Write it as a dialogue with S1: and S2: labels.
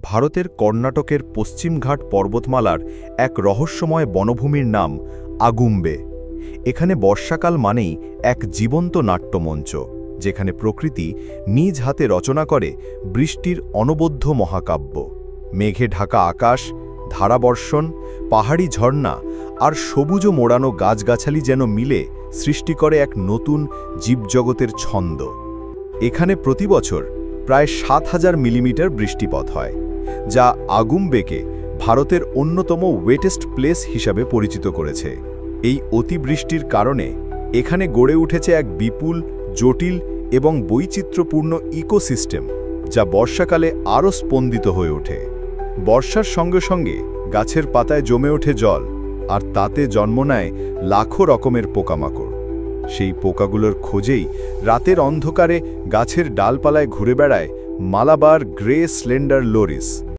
S1: ভারতের কর্ণাটকের পশ্চিমঘাট পর্বতমালার এক রহস্যময় বনভূমির নাম আগুম্বে। এখানে বর্ষাকাল মানেই এক জীবন্ত নাট্যমঞ্চ, যেখানে প্রকৃতি নিজ হাতে রচনা করে বৃষ্টির অনবদ্য মহাকাব্য। মেঘে ঢাকা আকাশ, ধারাবর্ষণ, পাহাড়ি ঝর্ণা আর সবুজ মোড়ানো গাছগাছালি যেন মিলে সৃষ্টি করে এক নতুন জীবজগতের ছন্দ। এখানে প্রতি বছর প্রায় ৭,০০০ মিলিমিটার বৃষ্টিপাত হয়, যা আগুম্বেকে ভারতের অন্যতম ওয়েটেস্ট প্লেস হিসাবে পরিচিত করেছে। এই অতিবৃষ্টির কারণে এখানে গড়ে উঠেছে এক বিপুল, জটিল এবং বৈচিত্র্যপূর্ণ ইকোসিস্টেম, যা বর্ষাকালে আরও স্পন্দিত হয়ে ওঠে। বর্ষার সঙ্গে সঙ্গে গাছের পাতায় জমে ওঠে জল, আর তাতে জন্ম নেয় লাখো রকমের পোকামাকড়। সেই পোকাগুলোর খোঁজেই রাতের অন্ধকারে গাছের ডালপালায় ঘুরে বেড়ায় মালাবার গ্রে স্লেন্ডার লোরিস।